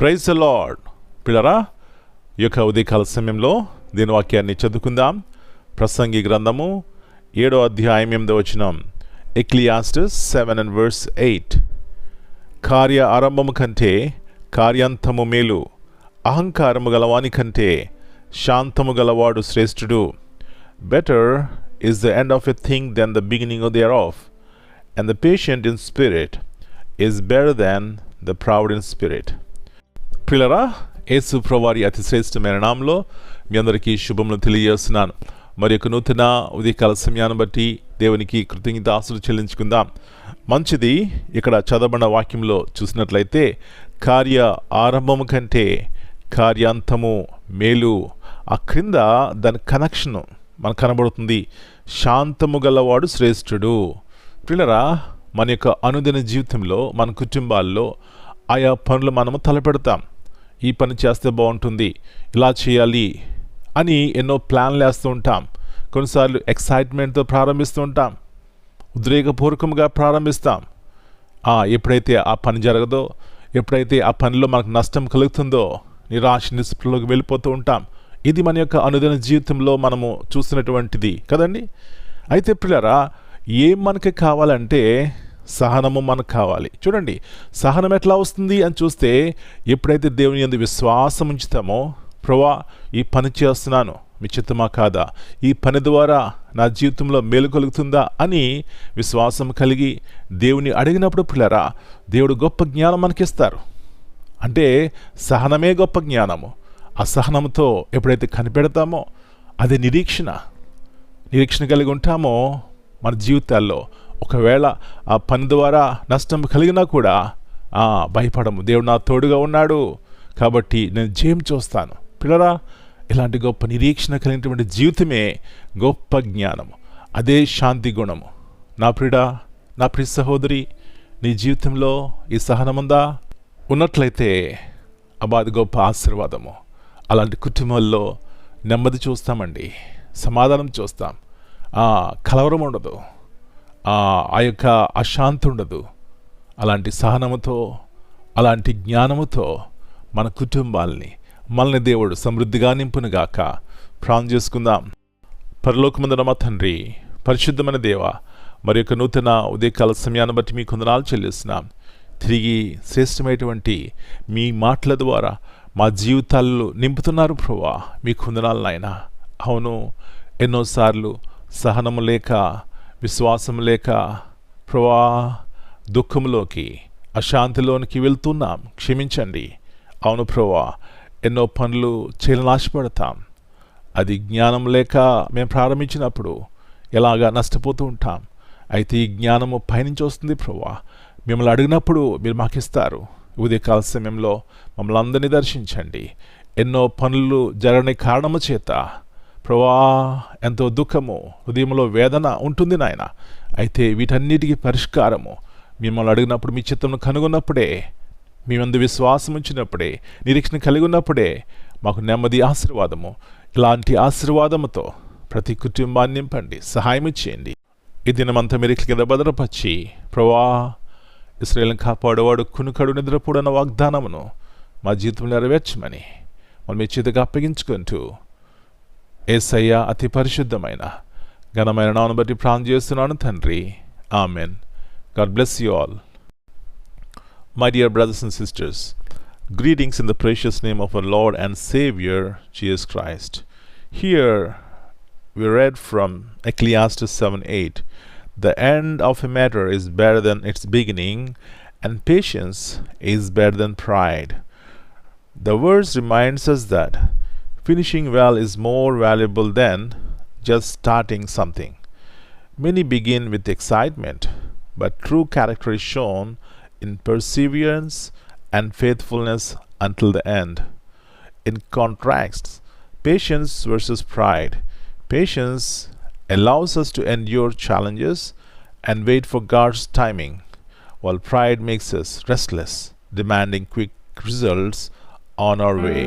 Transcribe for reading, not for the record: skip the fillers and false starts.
Praise the lord. పిల్లరా, ఈ యొక్క ఉదయకాల సమయంలో దీని వాక్యాన్ని చదువుకుందాం. ప్రసంగి గ్రంథము 7వ అధ్యాయం 8వ వచనం. ఎక్లియాస్టస్ 7:8. కార్య ఆరంభము కంటే కార్యాంతము మేలు, అహంకారము గలవాని కంటే శాంతము గలవాడు శ్రేష్ఠుడు. Better is the end of a thing than the beginning thereof, and the patient in spirit is better than the proud in spirit. ప్రియులారా, యేసు ప్రభువారి అతి శ్రేష్టమైన నామములో మీ అందరికీ శుభములు తెలియజేస్తున్నాను. మరి యొక్క నూతన ఉదయకాల సమయాన్ని బట్టి దేవునికి కృతజ్ఞతాస్తులు చెల్లించుకుందాం. మంచిది. ఇక్కడ చదవబడిన వాక్యంలో చూసినట్లయితే కార్య ఆరంభము కంటే కార్యాంతము మేలు. ఆ క్రింద దాని కనెక్షన్ మనకు కనబడుతుంది. శాంతము గలవాడు శ్రేష్ఠుడు. ప్రియులారా, మన యొక్క అనుదిన జీవితంలో మన కుటుంబాల్లో ఆయా పనులు మనము తలపెడతాం. ఈ పని చేస్తే బాగుంటుంది, ఇలా చేయాలి అని ఎన్నో ప్లాన్లు వేస్తూ ఉంటాం. కొన్నిసార్లు ఎక్సైట్మెంట్తో ప్రారంభిస్తూ ఉంటాం, ఉద్రేకపూర్వకంగా ప్రారంభిస్తాం. ఎప్పుడైతే ఆ పని జరగదో, ఎప్పుడైతే ఆ పనిలో మనకు నష్టం కలుగుతుందో నిరాశ నిస్పృహలోకి వెళ్ళిపోతూ ఉంటాం. ఇది మన యొక్క అనుదిన జీవితంలో మనము చూస్తున్నటువంటిది కదండి. అయితే పిల్లరా, ఏం మనకి కావాలంటే సహనము మనకు కావాలి. చూడండి, సహనం ఎట్లా వస్తుంది అని చూస్తే, ఎప్పుడైతే దేవుని యందు విశ్వాసం ఉంచుతామో, ప్రభువా ఈ పని చేస్తున్నాను, మీ చిత్తమా కాదా, ఈ పని ద్వారా నా జీవితంలో మేలు కలుగుతుందా అని విశ్వాసం కలిగి దేవుని అడిగినప్పుడు పిల్లరా, దేవుడు గొప్ప జ్ఞానం మనకిస్తారు. అంటే సహనమే గొప్ప జ్ఞానము. అసహనంతో ఎప్పుడైతే కనిపెడతామో అదే నిరీక్షణ కలిగి ఉంటామో మన జీవితాల్లో. ఒకవేళ ఆ పని ద్వారా నష్టం కలిగినా కూడా భయపడము. దేవుడు నా తోడుగా ఉన్నాడు కాబట్టి నేను జయం చూస్తాను. పిల్లరా, ఇలాంటి గొప్ప నిరీక్షణ కలిగినటువంటి జీవితమే గొప్ప జ్ఞానము. అదే శాంతి గుణము. నా ప్రియ సహోదరి, నీ జీవితంలో ఈ సహనముందా? ఉన్నట్లయితే అది గొప్ప ఆశీర్వాదము. అలాంటి కుటుంబాల్లో నెమ్మది చూస్తామండి, సమాధానం చూస్తాం. కలవరం ఉండదు, ఆ యొక్క అశాంతి ఉండదు. అలాంటి సహనముతో, అలాంటి జ్ఞానముతో మన కుటుంబాల్ని, మనల్ని దేవుడు సమృద్ధిగా నింపునుగాక. ప్రార్థన చేసుకుందాం. పరలోకమందున మా తండ్రి, పరిశుద్ధమైన దేవ, మరి యొక్క నూతన ఉదయకాల సమయాన్ని బట్టి మీ వందనాలు చెల్లిస్తున్నాం. తిరిగి శ్రేష్టమైనటువంటి మీ మాటల ద్వారా మా జీవితాల్లో నింపుతున్నారు ప్రభువా, మీకు వందనాలు నాయనా. అవును, ఎన్నోసార్లు సహనము లేక, విశ్వాసం లేక ప్రభువా దుఃఖంలోకి, అశాంతిలోనికి వెళ్తున్నాం, క్షమించండి. అవును ప్రభువా, ఎన్నో పనులు చేయాలని ఆశపడతాం. అది జ్ఞానం లేక మేము ప్రారంభించినప్పుడు ఎలాగా నష్టపోతూ ఉంటాం. అయితే ఈ జ్ఞానము పైనుంచి వస్తుంది ప్రభువా. మిమ్మల్ని అడిగినప్పుడు మీరు మాకిస్తారు. ఉదయకాల సమయంలో మమ్మల్ని అందరినీ దర్శించండి. ఎన్నో పనులు జరగని కారణము చేత ప్రభువా ఎంతో దుఃఖము, హృదయంలో వేదన ఉంటుంది నాయన. అయితే వీటన్నిటికీ పరిష్కారము మిమ్మల్ని అడిగినప్పుడు, మీ చిత్తమును కనుగొన్నప్పుడే, మీ ముందు విశ్వాసం ఉంచినప్పుడే, నిరీక్షణ కలిగి ఉన్నప్పుడే మాకు నెమ్మది, ఆశీర్వాదము. ఇలాంటి ఆశీర్వాదముతో ప్రతి కుటుంబాన్ని నింపండి, సహాయం చేయండి. ఈ దినమంతా మీరు కింద భద్రపరిచి ప్రభువా, ఇశ్రాయేలును కాపాడేవాడు కునుకడు నిద్రపోడన్న వాగ్దానమును మా జీవితంలో నెరవేర్చమని మనం మీ చేతిగా అప్పగించుకుంటూ యేసయ్య అతి పరిశుద్ధమైన ఘనమైన నామమును బట్టి ప్రార్థన చేస్తున్నాను తండ్రి. Amen. God bless you all. My dear brothers and sisters, greetings in the precious name of our Lord and Savior Jesus Christ. Here we read from Ecclesiastes 7:8. The end of a matter is better than its beginning, and patience is better than pride. The verse reminds us that finishing well is more valuable than just starting something. Many begin with excitement, but true character is shown in perseverance and faithfulness until the end. In contrast, patience versus pride. Patience allows us to endure challenges and wait for God's timing, while pride makes us restless, demanding quick results on our way.